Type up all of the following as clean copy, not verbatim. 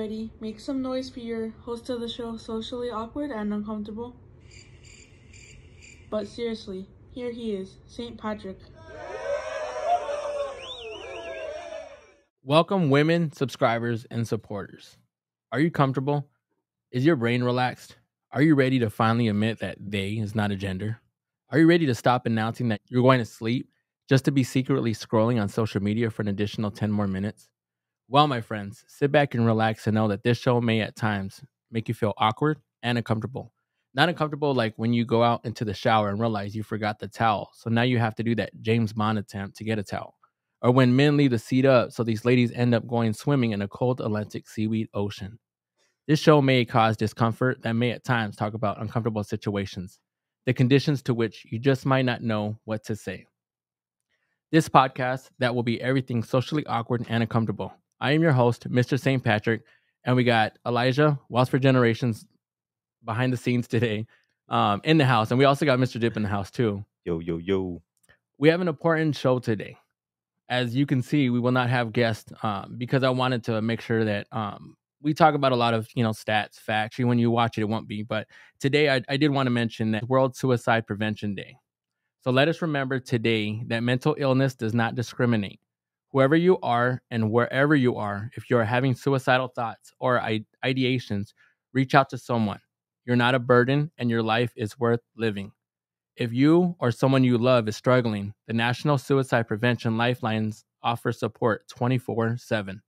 ready, make some noise for your host of the show, Socially Awkward and Uncomfortable. But seriously, here he is, St. Patrick. Welcome, women, subscribers, and supporters. Are you comfortable? Is your brain relaxed? Are you ready to finally admit that they is not a gender? Are you ready to stop announcing that you're going to sleep just to be secretly scrolling on social media for an additional 10 more minutes? Well, my friends, sit back and relax and know that this show may at times make you feel awkward and uncomfortable. Not uncomfortable like when you go out into the shower and realize you forgot the towel. So now you have to do that James Bond attempt to get a towel. Or when men leave the seat up, so these ladies end up going swimming in a cold Atlantic seaweed ocean. This show may cause discomfort that may at times talk about uncomfortable situations, the conditions to which you just might not know what to say. This podcast that will be everything socially awkward and uncomfortable. I am your host, Mr. St. Patrick, and we got Elijah, Wealth for Generations, behind the scenes today, in the house, and we also got Mr. Dip in the house too. Yo. We have an important show today. As you can see, we will not have guests because I wanted to make sure that we talk about a lot of stats, facts. Actually, when you watch it, it won't be. But today, I did want to mention that World Suicide Prevention Day. So let us remember today that mental illness does not discriminate. Whoever you are and wherever you are, if you're having suicidal thoughts or ideations, reach out to someone. You're not a burden and your life is worth living. If you or someone you love is struggling, the National Suicide Prevention Lifelines offer support 24/7.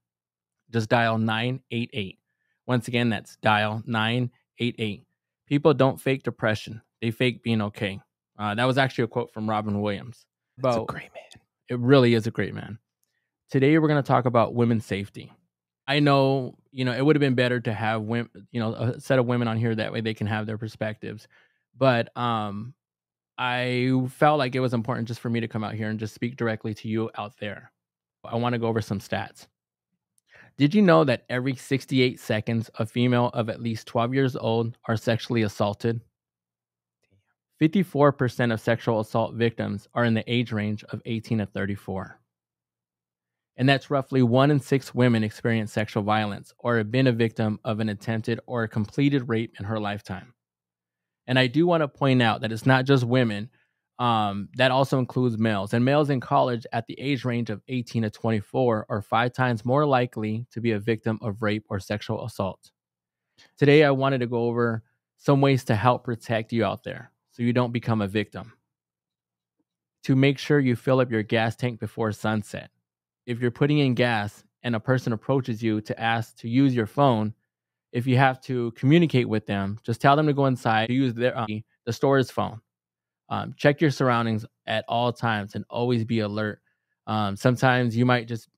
Just dial 988. Once again, that's dial 988. People don't fake depression. They fake being okay. That was actually a quote from Robin Williams. That's a great man. It really is a great man. Today, we're going to talk about women's safety. I know, it would have been better to have women, a set of women on here. That way they can have their perspectives. But I felt like it was important just for me to come out here and just speak directly to you out there. I want to go over some stats. Did you know that every 68 seconds, a female of at least 12 years old are sexually assaulted? 54% of sexual assault victims are in the age range of 18 to 34. And that's roughly 1 in 6 women experience sexual violence or have been a victim of an attempted or a completed rape in her lifetime. And I do want to point out that it's not just women. That also includes males. And males in college at the age range of 18 to 24 are 5 times more likely to be a victim of rape or sexual assault. Today, I wanted to go over some ways to help protect you out there so you don't become a victim. To make sure you fill up your gas tank before sunset. If you're putting in gas and a person approaches you to ask to use your phone, if you have to communicate with them, just tell them to go inside to use the store's phone. Check your surroundings at all times and always be alert. Sometimes you might just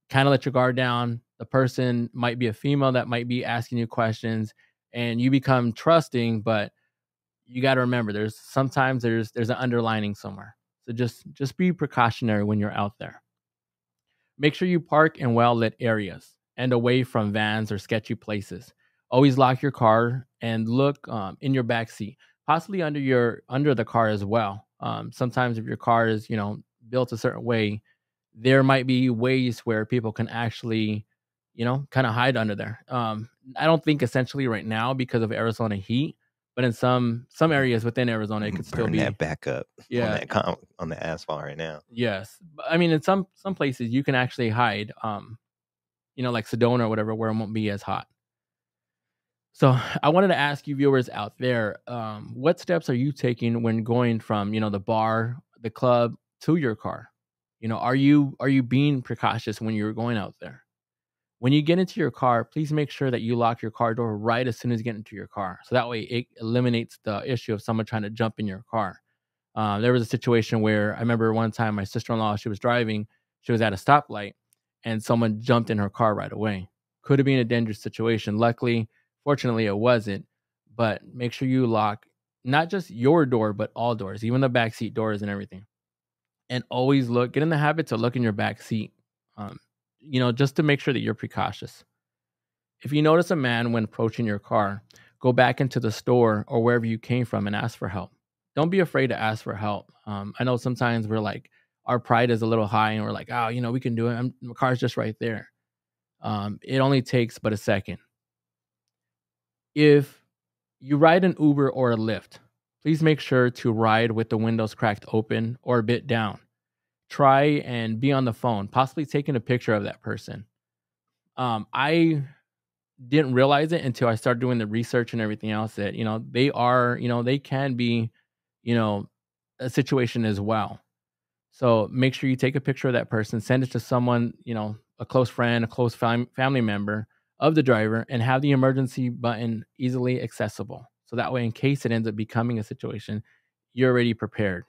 kind of let your guard down. The person might be a female that might be asking you questions and you become trusting, but you got to remember there's an underlining somewhere. So just be precautionary when you're out there. Make sure you park in well-lit areas and away from vans or sketchy places. Always lock your car and look in your back seat, possibly under the car as well. Sometimes if your car is built a certain way, there might be ways where people can actually kind of hide under there. I don't think essentially right now because of Arizona heat, but in some areas within Arizona, it could still be that back up. Yeah, on the asphalt right now. Yes, I mean in some places you can actually hide, like Sedona or whatever, where it won't be as hot. So I wanted to ask you viewers out there, what steps are you taking when going from the bar, the club to your car? Are you being precautious when you're going out there? When you get into your car, please make sure that you lock your car door right as soon as you get into your car. So that way it eliminates the issue of someone trying to jump in your car. There was a situation where I remember one time my sister-in-law, she was driving, she was at a stoplight, and someone jumped in her car right away. Could have been a dangerous situation. Fortunately, it wasn't. But make sure you lock not just your door, but all doors, even the backseat doors and everything. And always get in the habit to look in your back seat, just to make sure that you're precautious. If you notice a man when approaching your car, go back into the store or wherever you came from and ask for help. Don't be afraid to ask for help. I know sometimes we're like, our pride is a little high and we're like, oh, we can do it. My car's just right there. It only takes but a second. If you ride an Uber or a Lyft, please make sure to ride with the windows cracked open or a bit down. Try and be on the phone, possibly taking a picture of that person. I didn't realize it until I started doing the research and everything else that, they are, they can be, you know, a situation as well. So make sure you take a picture of that person, send it to someone, a close friend, a close family member of the driver, and have the emergency button easily accessible. So that way, in case it ends up becoming a situation, you're already prepared.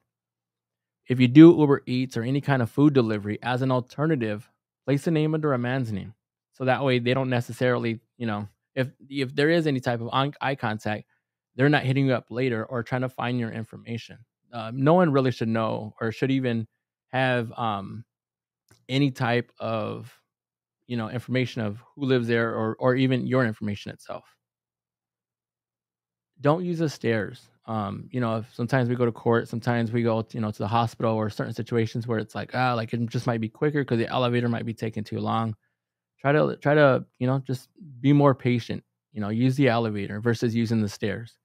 If you do Uber Eats or any kind of food delivery, as an alternative, place a name under a man's name. So that way they don't necessarily, if there is any type of eye contact, they're not hitting you up later or trying to find your information. No one really should know or should even have any type of, information of who lives there or even your information itself. Don't use the stairs. If sometimes we go to court, sometimes we go, to the hospital or certain situations where it's like it just might be quicker because the elevator might be taking too long. Try to, just be more patient. Use the elevator versus using the stairs,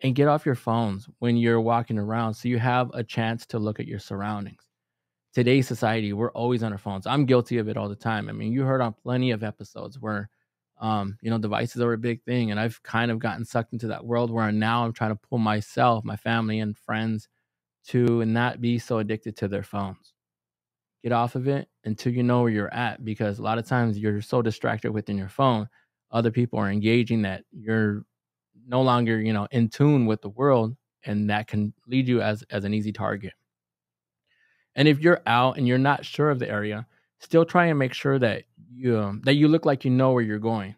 and get off your phones when you're walking around so you have a chance to look at your surroundings. Today's society, we're always on our phones. I'm guilty of it all the time. I mean, you heard on plenty of episodes where devices are a big thing. And I've kind of gotten sucked into that world where now I'm trying to pull myself, my family, and friends to not be so addicted to their phones. Get off of it until you know where you're at, because a lot of times you're so distracted within your phone. Other people are engaging that you're no longer, in tune with the world, and that can lead you as an easy target. And if you're out and you're not sure of the area, still try and make sure that you look like you know where you're going.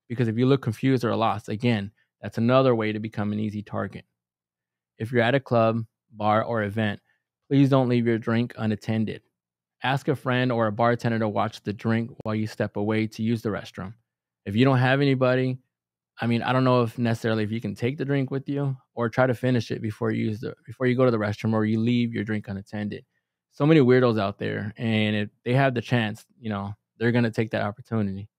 Because if you look confused or lost, again, that's another way to become an easy target. If you're at a club, bar, or event, please don't leave your drink unattended. Ask a friend or a bartender to watch the drink while you step away to use the restroom. If you don't have anybody, I don't know if necessarily if you can take the drink with you, or try to finish it before you go to the restroom or you leave your drink unattended. So many weirdos out there, and if they have the chance, they're gonna take that opportunity.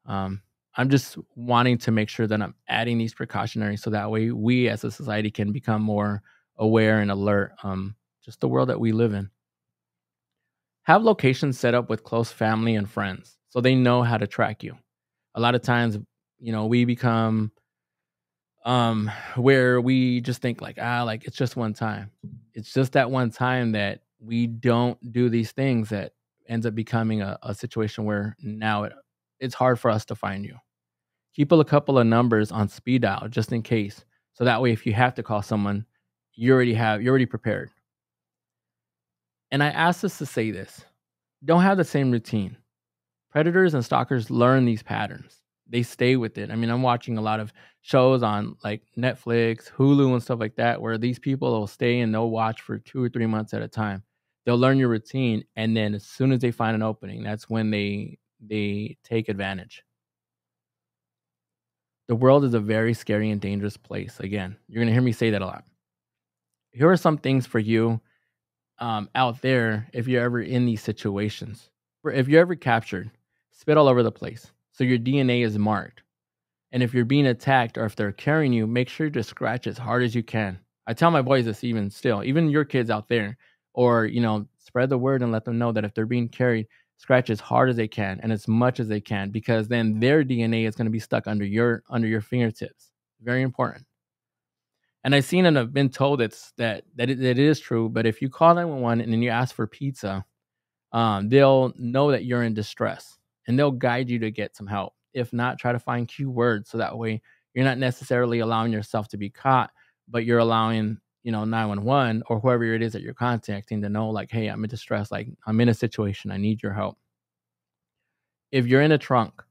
I'm just wanting to make sure that I'm adding these precautionary so that way we as a society can become more aware and alert. Just the world that we live in. Have locations set up with close family and friends so they know how to track you. A lot of times, we become where we just think like it's just one time. It's just that one time that we don't do these things that ends up becoming a situation where now it's hard for us to find you. Keep a couple of numbers on speed dial just in case. So that way if you have to call someone, you're already prepared. And I ask us to say this. Don't have the same routine. Predators and stalkers learn these patterns. They stay with it. I'm watching a lot of shows on like Netflix, Hulu, and stuff like that, where these people will stay and they'll watch for 2 or 3 months at a time. They'll learn your routine, and then as soon as they find an opening, that's when they take advantage. The world is a very scary and dangerous place. Again, you're gonna hear me say that a lot. Here are some things for you out there if you're ever in these situations. If you're ever captured, spit all over the place so your DNA is marked. And if you're being attacked or if they're carrying you, make sure to scratch as hard as you can. I tell my boys this even your kids out there, or, spread the word and let them know that if they're being carried, scratch as hard as they can and as much as they can, because then their DNA is going to be stuck under your fingertips. Very important. And I've seen and I've been told that it is true, but if you call 911 and then you ask for pizza, they'll know that you're in distress and they'll guide you to get some help. If not, try to find keywords so that way you're not necessarily allowing yourself to be caught, but you're allowing, 911 or whoever it is that you're contacting to know like, hey, I'm in distress, like I'm in a situation, I need your help. If you're in a trunk,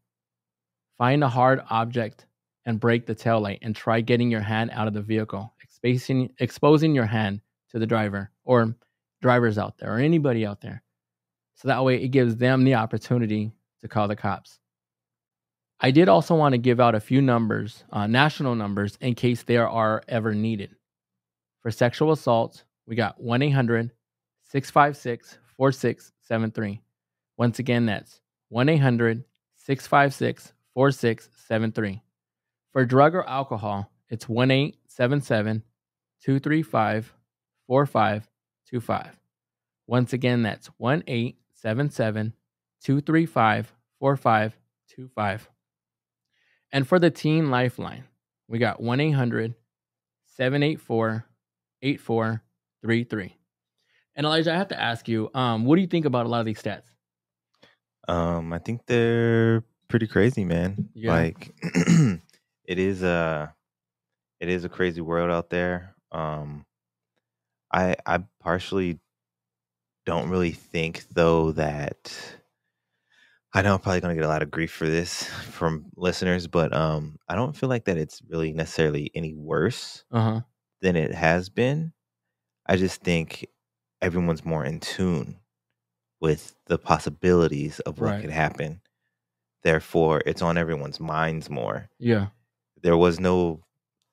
find a hard object and break the tail light and try getting your hand out of the vehicle, exposing your hand to the driver or drivers out there or anybody out there. So that way it gives them the opportunity to call the cops. I did also want to give out a few numbers, national numbers, in case they are ever needed. For sexual assault, we got 1-800-656-4673. Once again, that's 1-800-656-4673. For drug or alcohol, it's 1-877-235-4525. Once again, that's 1-877-235-4525. And for the Teen Lifeline, we got 1-800-784-8433. And Elijah, I have to ask you, what do you think about a lot of these stats? I think they're pretty crazy, man. Yeah. Like it is a crazy world out there. I partially don't really think though that I know I'm probably gonna get a lot of grief for this from listeners, but I don't feel like that it's really necessarily any worse Uh-huh. than it has been. I just think everyone's more in tune with the possibilities of what Right. could happen. Therefore, it's on everyone's minds more. Yeah. There was no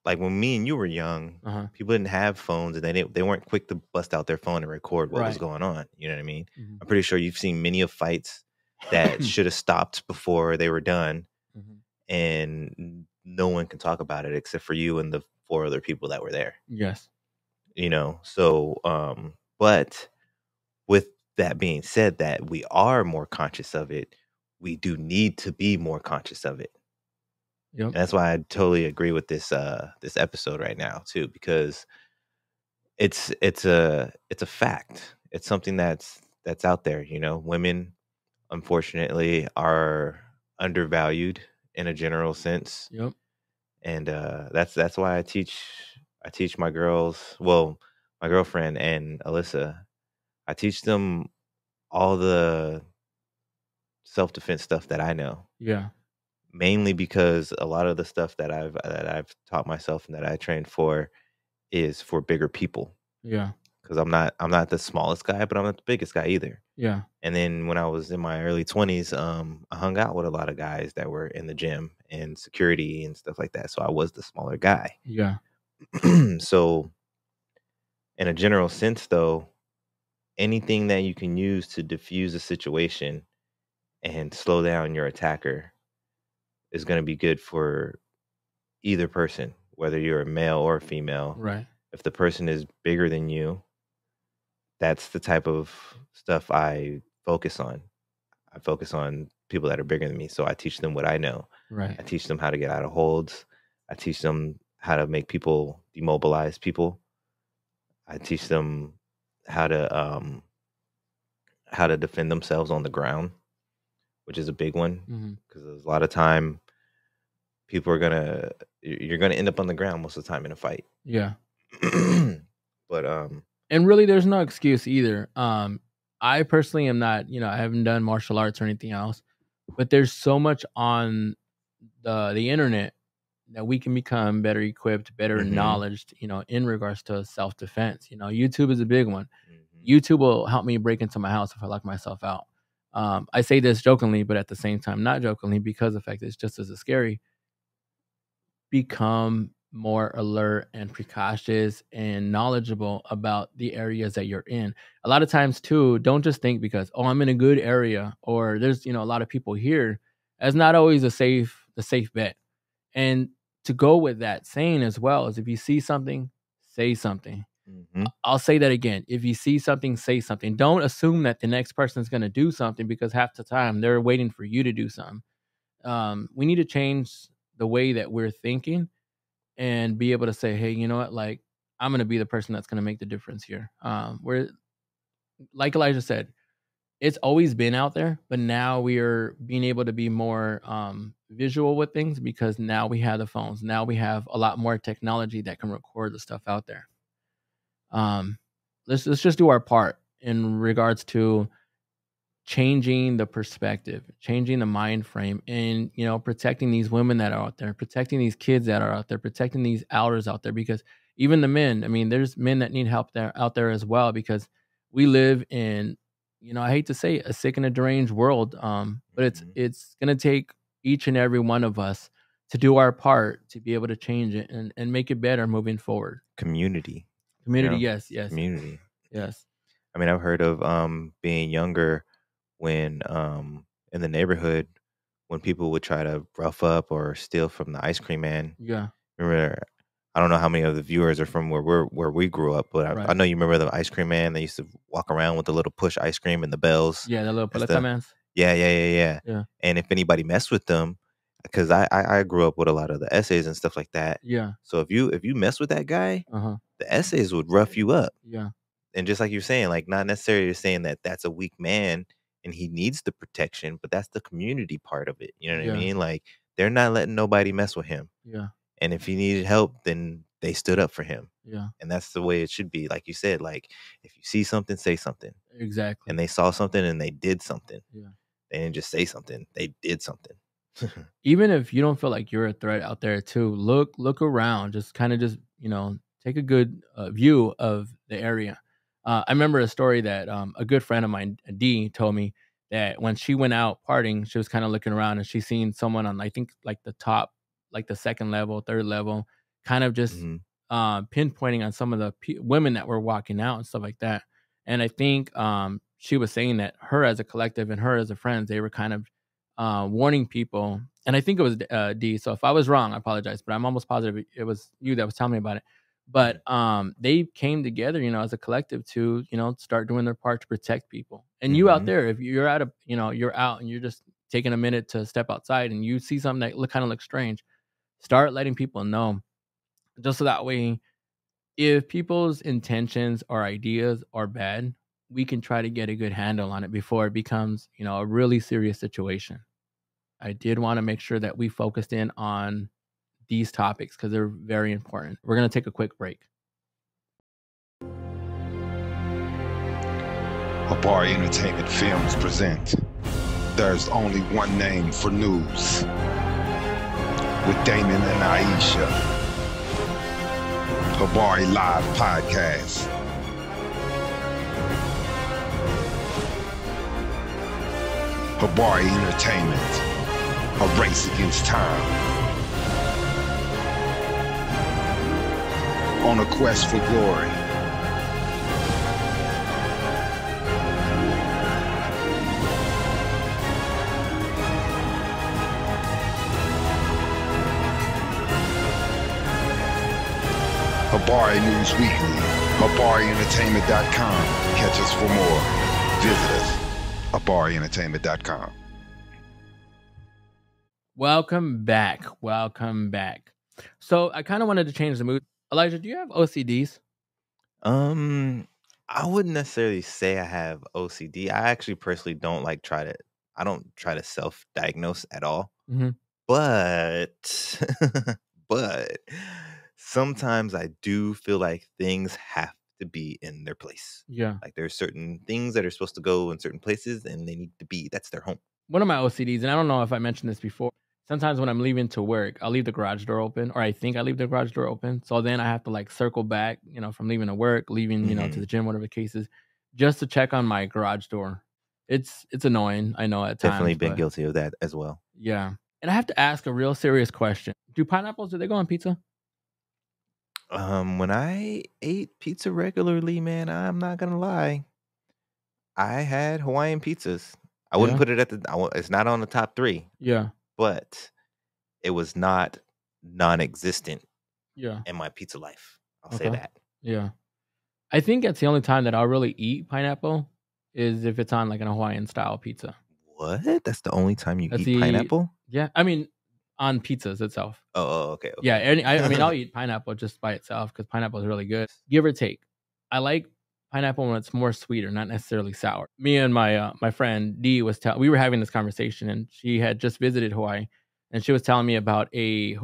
like when me and you were young, Uh-huh. people didn't have phones and they weren't quick to bust out their phone and record what was Right. going on. You know what I mean? Mhm. I'm pretty sure you've seen many of fights that should have stopped before they were done, Mhm. and no one can talk about it except for you and the 4 other people that were there. Yes. You know, so but with that being said, that we are more conscious of it, we do need to be more conscious of it. Yep. And that's why I totally agree with this this episode right now too, because it's a fact. It's something that's out there. You know, women unfortunately are undervalued in a general sense, Yep. and that's why I teach my girls, well, my girlfriend and Alyssa, I teach them all the self-defense stuff that I know. Yeah. Mainly because a lot of the stuff that I've taught myself and that I trained for is for bigger people. Yeah. Because I'm not the smallest guy, but I'm not the biggest guy either. Yeah. And then when I was in my early 20s, I hung out with a lot of guys that were in the gym and security and stuff like that. So I was the smaller guy. Yeah. So in a general sense, though, anything that you can use to diffuse a situation and slow down your attacker is going to be good for either person, whether you're a male or a female. Right. If the person is bigger than you, that's the type of stuff I focus on. I focus on people that are bigger than me. So I teach them what I know. Right. I teach them how to get out of holds. I teach them how to make people demobilize people. I teach them how to defend themselves on the ground, which is a big one, because there's a lot of time people are you're gonna end up on the ground most of the time in a fight. Yeah. But And really there's no excuse either. I personally am not, I haven't done martial arts or anything else, but there's so much on the internet that we can become better equipped, better knowledge, in regards to self-defense. YouTube is a big one. YouTube will help me break into my house if I lock myself out. I say this jokingly, but at the same time, not jokingly, because the fact it's just as scary. Become more alert and precautious and knowledgeable about the areas that you're in. A lot of times too, don't just think because, oh, I'm in a good area or there's, a lot of people here. That's not always the safe bet. And to go with that saying as well is if you see something, say something. I'll say that again. If you see something, say something. Don't assume that the next person is going to do something because half the time they're waiting for you to do something. We need to change the way that we're thinking and be able to say, hey, you know what? Like, I'm going to be the person that's going to make the difference here. Where, like Elijah said, it's always been out there, but now we are being able to be more visual with things because now we have the phones. Now we have a lot more technology that can record the stuff out there. Let's just do our part in regards to changing the perspective, changing the mind frame, and protecting these women that are out there, protecting these kids that are out there, protecting these elders out there. Because even the men, I mean, there's men that need help out there as well. Because we live in, I hate to say it, a sick and a deranged world. But it's gonna take each and every one of us to do our part to be able to change it and make it better moving forward. Community. Yes. Community. Yes. I mean, I've heard of being younger when in the neighborhood when people would try to rough up or steal from the ice cream man. Yeah. Remember, I don't know how many of the viewers are from where we grew up, but I Right. know you remember the ice cream man. They used to walk around with the little push ice cream and the bells Yeah, the little and paleta stuff. mans. Yeah. Yeah. And if anybody messed with them, because I grew up with a lot of the essays and stuff like that. Yeah. So if you mess with that guy, Uh-huh. the essays would rough you up. Yeah. And just like you're saying, like not necessarily saying that that's a weak man and he needs the protection, but that's the community part of it. You know what I Yeah. mean? Like they're not letting nobody mess with him. Yeah. And if he needed help, then they stood up for him. Yeah. And that's the way it should be. Like you said, like if you see something, say something. Exactly. And they saw something and they did something. Yeah. They didn't just say something, they did something. Even if you don't feel like you're a threat out there too, look around. Just kind of take a good view of the area. I remember a story that a good friend of mine, D, told me that when she went out partying, she was kind of looking around and she seen someone on, I think, like the top, like the second level, third level, kind of just Mhm. pinpointing on some of the women that were walking out and stuff like that. And I think she was saying that her as a collective and her as a friend, they were kind of warning people. And I think it was D. So if I was wrong, I apologize. But I'm almost positive it was you that was telling me about it. But they came together, as a collective to, start doing their part to protect people. And you out Mhm. there, if you're at you're out and you're just taking a minute to step outside and you see something that kind of looks strange, start letting people know. Just so that way, if people's intentions or ideas are bad, we can try to get a good handle on it before it becomes, a really serious situation. I did want to make sure that we focused in on these topics because they're very important. We're going to take a quick break. Habari Entertainment Films present There's Only One Name for News with Damon and Aisha. Habari Live Podcast. Habari Entertainment, a race against time. On a quest for glory. Habari News Weekly, HabariEntertainment.com. Catch us for more. Visit us, HabariEntertainment.com. Welcome back. So I kind of wanted to change the mood. Elijah, do you have OCDs? I wouldn't necessarily say I have OCD. I actually personally don't I don't try to self-diagnose at all. Mhm. But but sometimes I do feel like things have to be in their place. Yeah. Like there's certain things that are supposed to go in certain places and they need to be, that's their home. One of my OCDs, and I don't know if I mentioned this before, sometimes when I'm leaving to work, I'll leave the garage door open, or I think I leave the garage door open. So then I have to circle back, from leaving to work, leaving, to the gym, whatever the case is, just to check on my garage door. It's annoying, I know at times. Definitely been but guilty of that as well. Yeah. And I have to ask a real serious question. Do pineapples, do they go on pizza? When I ate pizza regularly, man, I'm not gonna lie. I had Hawaiian pizzas. I wouldn't Yeah. put it it's not on the top 3, Yeah. but it was not non-existent Yeah. in my pizza life. I'll say Okay. that. Yeah. I think that's the only time that I'll really eat pineapple is if it's on an Hawaiian style pizza. What? That's the only time you That's eat pineapple? Yeah. I mean, on pizzas itself. Oh, okay. Yeah. I mean, I'll eat pineapple just by itself because pineapple is really good. Give or take. I like pineapple when it's more sweeter, not necessarily sour. Me and my my friend D we were having this conversation, and she had just visited Hawaii, and she was telling me about a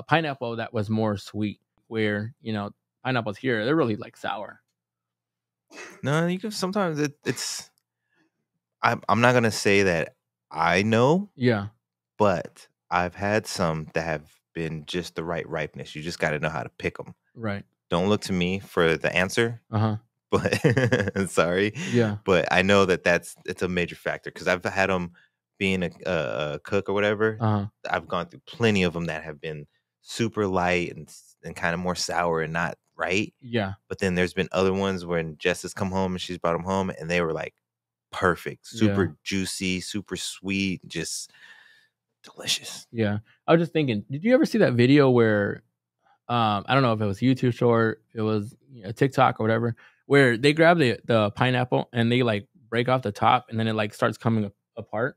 pineapple that was more sweet. Where pineapples here, they're really sour. No, you can sometimes it's I'm not gonna say that I know, Yeah. but I've had some that have been just the right ripeness. You just got to know how to pick them. Right. Don't look to me for the answer, Uh-huh. but sorry. Yeah. But I know that it's a major factor because I've had them being a cook or whatever. Uh-huh. I've gone through plenty of them that have been super light and kind of more sour and not right. Yeah. But then there's been other ones when Jess has come home and she's brought them home and they were perfect, super juicy, super sweet, just delicious. Yeah. I was just thinking, did you ever see that video where I don't know if it was YouTube short, it was TikTok or whatever, where they grab the pineapple and they like break off the top and then it like starts coming apart,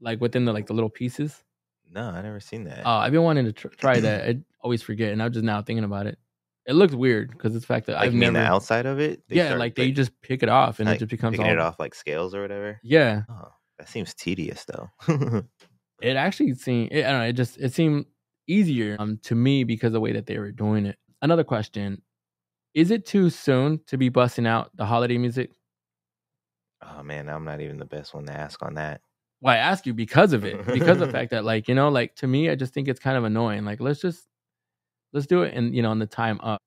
like within the like the little pieces. No, I never seen that. I've been wanting to try that. I always forget, and I'm just now thinking about it. It looks weird because it's the fact that Like, I've you mean never. the outside of it? They Yeah, start, like they just pick it off and it like, just becomes picking all. it off like scales or whatever. Yeah, Oh, that seems tedious though. it actually seemed. I don't know. It seemed easier to me because of the way that they were doing it. Another question: is it too soon to be busting out the holiday music? Oh man, I'm not even the best one to ask on that. Well, I ask you because of it, because of the fact that like like to me, I just think it's kind of annoying. Like let's do it and on the time up.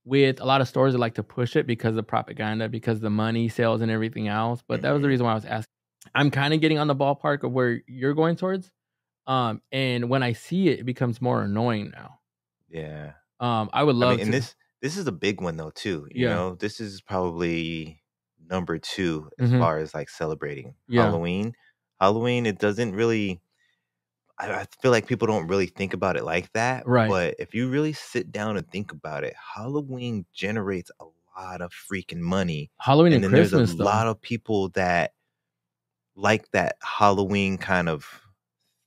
With a lot of stores that like to push it because of propaganda, because the money, sales, and everything else. But that was the reason why I was asking. I'm kind of getting on the ballpark of where you're going towards. And when I see it, it becomes more annoying now. Yeah. I would love and to. this is a big one though too. Yeah. This is probably number 2 as Mhm. far as like celebrating Yeah. Halloween. Halloween, it doesn't really. I feel like people don't really think about it like that. Right. But if you really sit down and think about it, Halloween generates a lot of freaking money. Halloween and then Christmas, there's a lot of people that like that Halloween kind of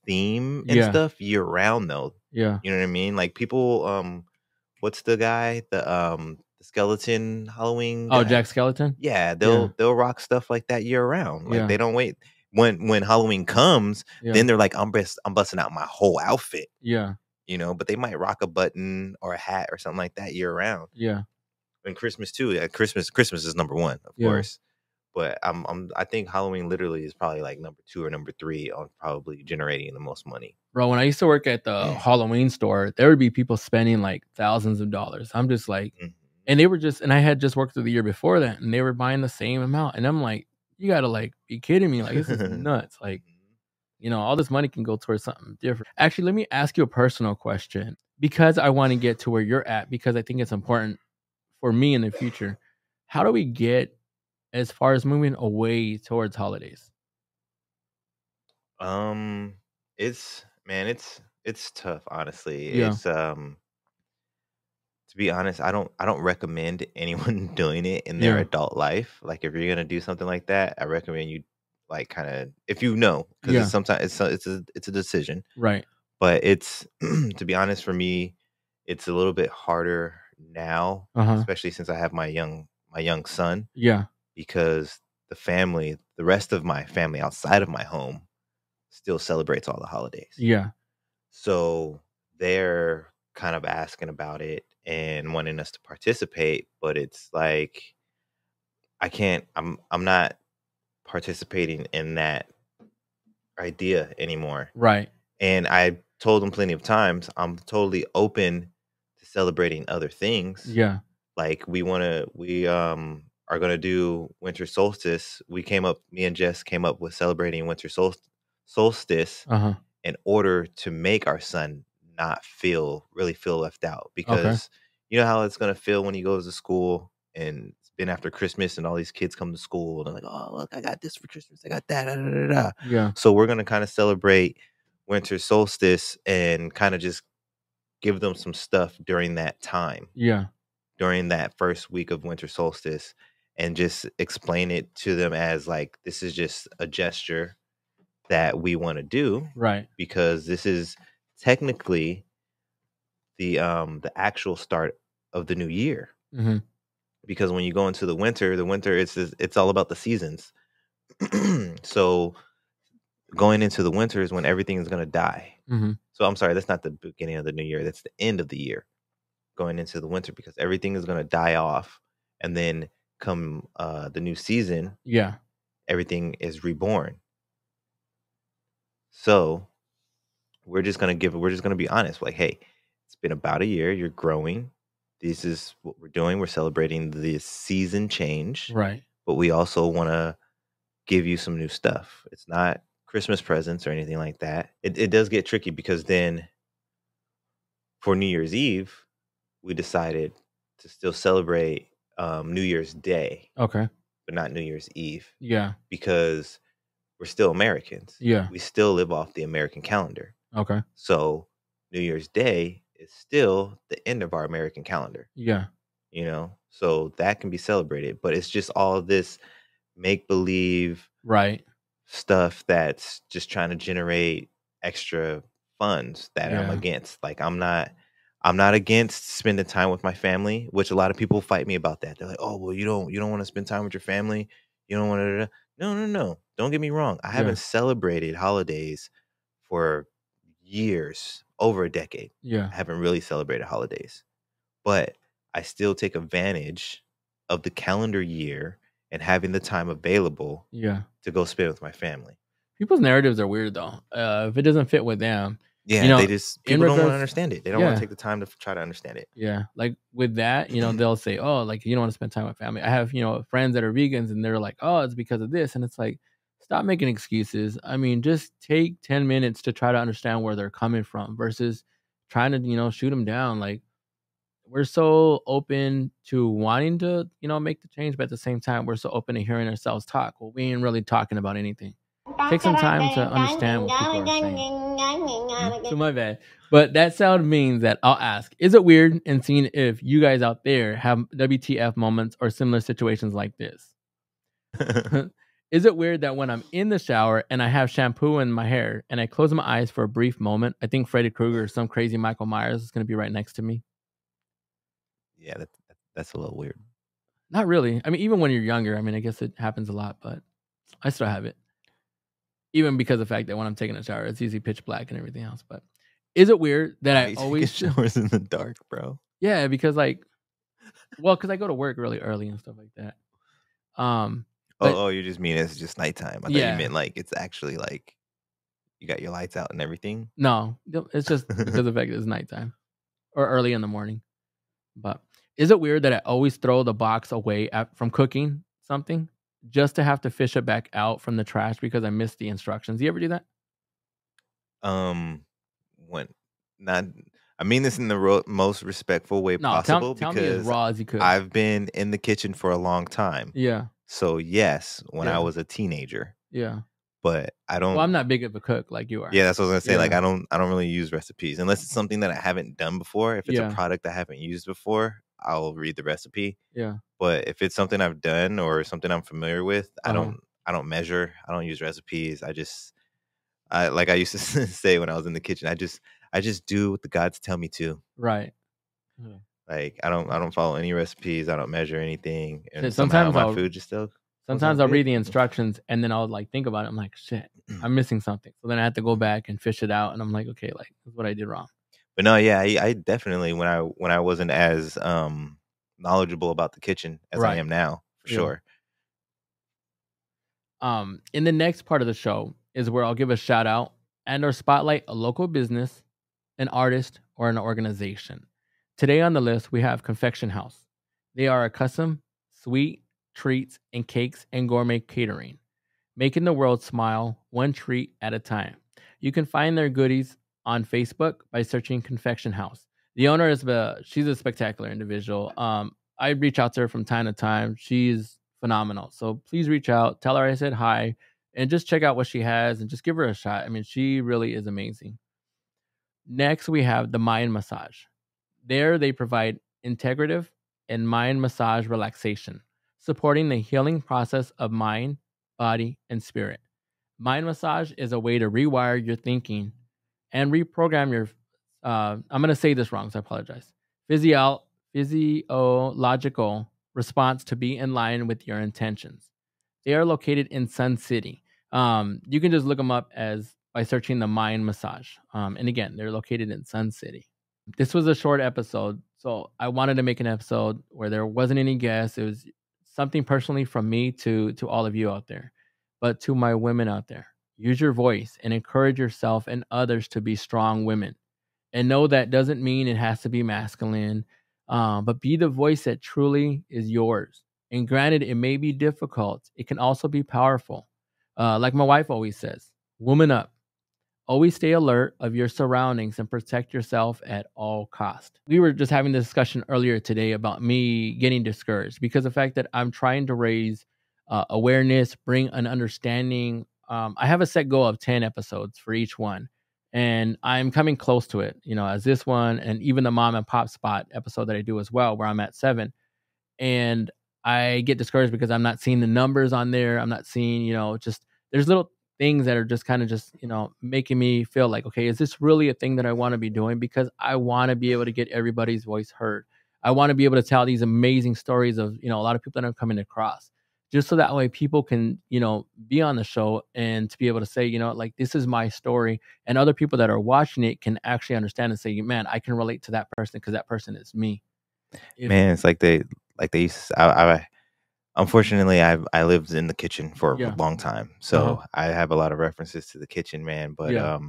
theme and Yeah. stuff year round though. Yeah. You know what I mean? Like people, what's the guy? The skeleton Halloween Oh, guy? Jack Skeleton? Yeah, they'll rock stuff like that year round. Like Yeah. they don't wait. When Halloween comes, Yeah. then they're like, I'm busting out my whole outfit. Yeah. But they might rock a button or a hat or something like that year round. Yeah. And Christmas too. Yeah, Christmas is number 1, of Yeah. course. But I think Halloween literally is probably like number 2 or number 3 on probably generating the most money. Bro, when I used to work at the Halloween store, there would be people spending like thousands of dollars. I'm just like, and they were and I had just worked through the year before that, and they were buying the same amount. And I'm like, you gotta like be kidding me. Like, this is nuts. Like, all this money can go towards something different. Actually, let me ask you a personal question because I want to get to where you're at because I think it's important for me in the future. How do we get as far as moving away towards holidays? It's tough, honestly. Yeah. It's to be honest, I don't recommend anyone doing it in their Yeah. adult life. Like if you're gonna do something like that, I recommend you like kind of if because Yeah. sometimes it's a decision. Right. But it's to be honest, for me, it's a little bit harder now, especially since I have my young son, Yeah. because the rest of my family outside of my home still celebrates all the holidays. Yeah. So they're kind of asking about it and wanting us to participate, but it's like I'm not participating in that idea anymore. Right. And I told them plenty of times I'm totally open to celebrating other things. Yeah. Like we are gonna do winter solstice. Me and Jess came up with celebrating winter solstice in order to make our son not really feel left out, because you know how it's gonna feel when he goes to school and it's been after Christmas and all these kids come to school and they're like, oh look, I got this for Christmas, I got that, da, da, da, da. Yeah. So we're gonna kind of celebrate winter solstice and kind of just give them some stuff during that time. Yeah. During that first week of winter solstice, and just explain it to them as like, this is just a gesture that we want to do, Right. because this is technically the actual start of the new year. Because when you go into the winter it's all about the seasons. So going into the winter is when everything is going to die. So I'm sorry, that's not the beginning of the new year, that's the end of the year, going into the winter, because everything is going to die off, and then come the new season, Yeah. everything is reborn. So we're just going to be honest, like, hey, it's been about a year, you're growing, this is what we're doing, we're celebrating the season change, Right. but we also want to give you some new stuff. It's not Christmas presents or anything like that. It does get tricky, because then for New Year's Eve, we decided to still celebrate New Year's Day, Okay. but not New Year's Eve, Yeah. because we're still Americans. Yeah. We still live off the American calendar. Okay. So New Year's Day is still the end of our American calendar, Yeah. you know? So that can be celebrated, but it's just all this make believe Right. stuff that's just trying to generate extra funds that I'm Yeah. against. Like I'm not against spending time with my family, which a lot of people fight me about that. They're like, "Oh, well, you don't want to spend time with your family. You don't want to." No. Don't get me wrong. I Yeah. haven't celebrated holidays for years, over a decade. Yeah. I haven't really celebrated holidays, but I still take advantage of the calendar year and having the time available Yeah. to go spend with my family. People's narratives are weird though. If it doesn't fit with them, Yeah, you know, they just in people don't want to regards, understand it. They don't want yeah, to take the time to try to understand it. yeah, like with that, you know, they'll say, "Oh, like you don't want to spend time with family." I have, you know, friends that are vegans, and they're like, "Oh, it's because of this," and it's like, stop making excuses. I mean, just take 10 minutes to try to understand where they're coming from versus trying to, you know, shoot them down. Like we're so open to wanting to, you know, make the change, but at the same time, we're so open to hearing ourselves talk. Well, we ain't really talking about anything. Take some time to understand what people are saying. So my bad. But that sound means that I'll ask, is it weird and seeing if you guys out there have WTF moments or similar situations like this? Is it weird that when I'm in the shower and I have shampoo in my hair and I close my eyes for a brief moment, I think Freddy Krueger or some crazy Michael Myers is going to be right next to me? Yeah, that's a little weird. Not really. I mean, even when you're younger, I mean, I guess it happens a lot, but I still have it. Even because of the fact that when I'm taking a shower, it's usually pitch black and everything else. But is it weird that I always showers in the dark, bro? Yeah, because like, well, because I go to work really early and stuff like that. Oh, you just mean it's just nighttime. I thought Yeah. you meant like it's actually like you got your lights out and everything. No, it's just because of the fact that it's nighttime or early in the morning. But is it weird that I always throw the box away from cooking something just to have to fish it back out from the trash because I missed the instructions? You ever do that? When not, I mean this in the most respectful way No, possible tell me as because raw as you could. I've been in the kitchen for a long time. Yeah, So yes, when Yeah. I was a teenager, yeah. but I don't. Well, I'm not big of a cook like you are. Yeah, that's what I was gonna say. Like Yeah. I don't really use recipes unless it's something that I haven't done before. If it's Yeah. a product I haven't used before, I'll read the recipe. Yeah. But if it's something I've done or something I'm familiar with, I Uh-huh. don't measure. I don't use recipes. I like I used to say when I was in the kitchen, I just do what the gods tell me to. Right. Like I don't follow any recipes. I don't measure anything, and Shit, somehow sometimes my I'll- food just still. Sometimes out I'll read good. the instructions and then I'll like think about it. I'm like, shit, I'm missing something. So then I have to go back and fish it out. And I'm like, okay, like this is what I did wrong. But no, yeah, I definitely when I wasn't as knowledgeable about the kitchen as I Right. am now, for Yeah. sure. In the next part of the show is where I'll give a shout out and or spotlight a local business, an artist, or an organization. Today on the list, we have Confection House. They are a custom sweet treats and cakes and gourmet catering, making the world smile one treat at a time. You can find their goodies on Facebook by searching Confection House. The owner is she's a spectacular individual. I reach out to her from time to time. She's phenomenal. So please reach out, tell her I said hi, and just check out what she has and just give her a shot. I mean, she really is amazing. Next, we have the Mind Massage. There, they provide integrative and mind massage relaxation, supporting the healing process of mind, body, and spirit. Mind massage is a way to rewire your thinking and reprogram your, I'm going to say this wrong, so I apologize, physiological response to be in line with your intentions. They are located in Sun City. You can just look them up by searching the Mind Massage. And again, they're located in Sun City. This was a short episode, so I wanted to make an episode where there wasn't any guests. It was something personally from me to all of you out there. But to my women out there, use your voice and encourage yourself and others to be strong women. And know that doesn't mean it has to be masculine, but be the voice that truly is yours. And granted, it may be difficult. It can also be powerful. Like my wife always says, woman up. Always stay alert of your surroundings and protect yourself at all costs. We were just having this discussion earlier today about me getting discouraged because of the fact that I'm trying to raise awareness, bring an understanding I have a set goal of 10 episodes for each one. And I'm coming close to it, as this one and even the mom and pop spot episode that I do as well, where I'm at 7. And I get discouraged because I'm not seeing the numbers on there. I'm not seeing, just there's little things that are just kind of just, making me feel like, okay, is this really a thing that I want to be doing? Because I want to be able to get everybody's voice heard. I want to be able to tell these amazing stories of, a lot of people that I'm coming across, just so that way people can, be on the show and to be able to say, like, this is my story. And other people that are watching it can actually understand and say, man, I can relate to that person because that person is me. Man, it's like they used to, I unfortunately I lived in the kitchen for Yeah. a long time. So Uh-huh. I have a lot of references to the kitchen, man. But Yeah.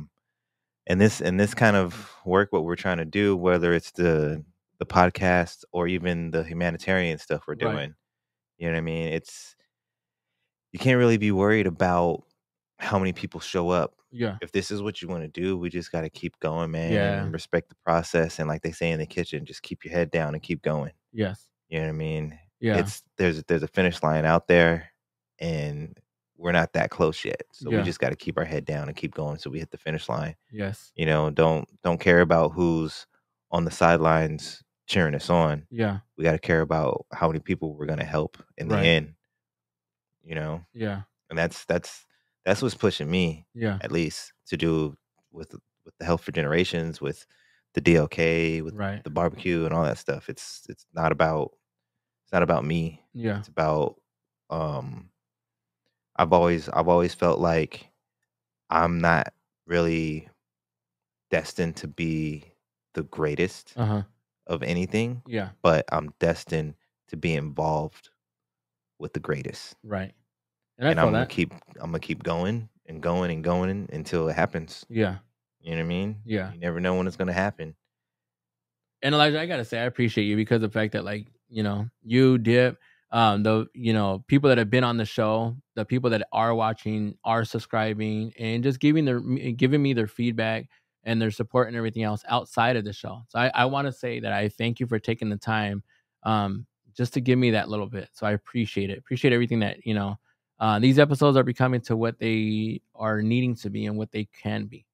in this kind of work, what we're trying to do, whether it's the podcast or even the humanitarian stuff we're Right. doing, you know what I mean? You can't really be worried about how many people show up. Yeah. If this is what you want to do, we just got to keep going, man, Yeah. and respect the process. And like they say in the kitchen, just keep your head down and keep going. Yes. You know what I mean? Yeah. There's a finish line out there, and we're not that close yet. So we Yeah. just got to keep our head down and keep going so we hit the finish line. Yes. Don't care about who's on the sidelines cheering us on. Yeah. We got to care about how many people we're going to help in the Right. end. Yeah. And that's what's pushing me, Yeah. at least, to do with the Health for Generations, with the DLK, with Right. the barbecue and all that stuff. It's not about me. Yeah. It's about I've always felt like I'm not really destined to be the greatest Uh-huh. of anything, Yeah. but I'm destined to be involved with the greatest. Right. And I And feel I'm that. gonna keep going and going and going until it happens. Yeah. You know what I mean? Yeah. You never know when it's gonna happen. And Elijah, I gotta say, I appreciate you because of the fact that, like, you, Dip, the people that have been on the show, the people that are watching, are subscribing, and just giving me their feedback and their support and everything else outside of the show. So I want to say that I thank you for taking the time, just to give me that little bit. So I appreciate it. Appreciate everything that these episodes are becoming to what they are needing to be and what they can be.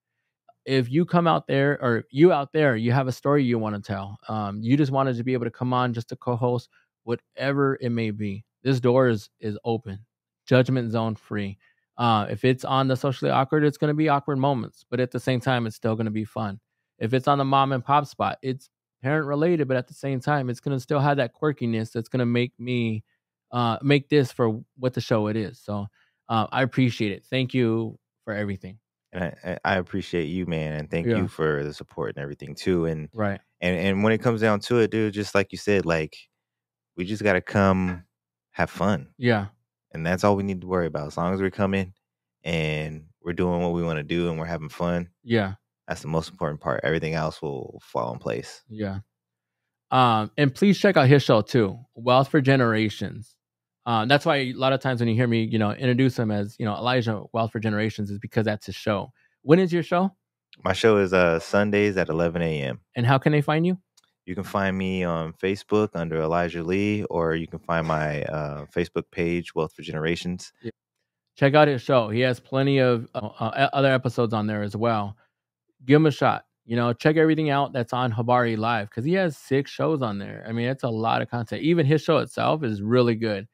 If you come out there, or you out there, you have a story you want to tell, you just wanted to be able to come on just to co-host, whatever it may be, this door is open, judgment zone free. If it's on the Socially Awkward, it's going to be awkward moments, but at the same time, it's still going to be fun. If it's on the mom and pop spot, it's parent related, but at the same time, it's going to still have that quirkiness that's going to make me make this for what the show it is. So I appreciate it. Thank you for everything. And I appreciate you, man, and thank Yeah. you for the support and everything too. And Right. and when it comes down to it, dude, just like you said, like, we just gotta come have fun. Yeah. And that's all we need to worry about. As long as we're coming and we're doing what we want to do and we're having fun, Yeah. that's the most important part. Everything else will fall in place. Yeah. And please check out his show too, Wealth for Generations. That's why a lot of times when you hear me, introduce him as, Elijah Wealth for Generations, is because that's his show. When is your show? My show is Sundays at 11 a.m. And how can they find you? You can find me on Facebook under Elijah Lee, or you can find my Facebook page, Wealth for Generations. Check out his show. He has plenty of other episodes on there as well. Give him a shot. Check everything out that's on Habari Live, because he has 6 shows on there. I mean, it's a lot of content. Even his show itself is really good.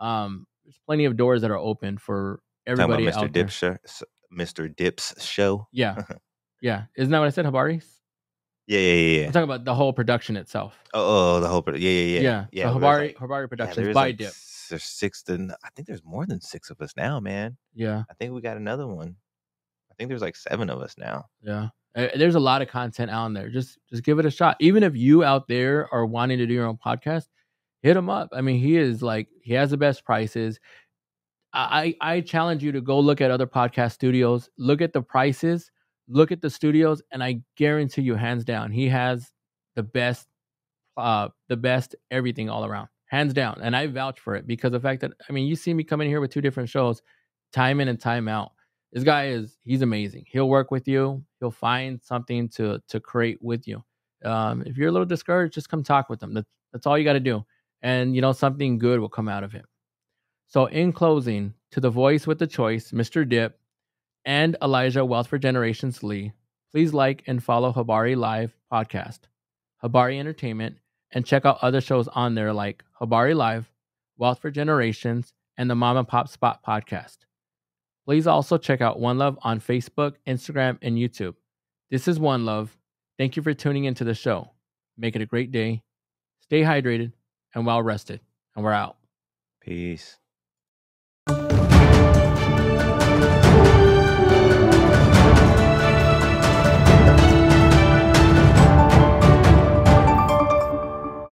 There's plenty of doors that are open for everybody Talking out about there. Mr. Dip's show. Yeah. Yeah. Isn't that what I said, Habari? Yeah. I'm talking about the whole production itself. Oh, the whole yeah. So Habari Productions by Dip. There's 6 I think there's more than 6 of us now, man. Yeah. I think we got another one. I think there's like 7 of us now. Yeah. There's a lot of content out there. Just give it a shot. Even if you out there are wanting to do your own podcast, hit him up. I mean, he has the best prices. I challenge you to go look at other podcast studios, look at the prices, look at the studios, and I guarantee you, hands down, he has the best everything all around, hands down. And I vouch for it, because the fact that, I mean, you see me come in here with 2 different shows, time in and time out. This guy he's amazing. He'll work with you. He'll find something to create with you. If you're a little discouraged, just come talk with him. That's all you got to do. And, something good will come out of it. So in closing, to the voice with the choice, Mr. Dip, and Elijah Wealth for Generations Lee, please like and follow Habari Live podcast, Habari Entertainment, and check out other shows on there like Habari Live, Wealth for Generations, and the Mom and Pop Spot podcast. Please also check out One Love on Facebook, Instagram, and YouTube. This is One Love. Thank you for tuning into the show. Make it a great day. Stay hydrated and well rested. And we're out. Peace.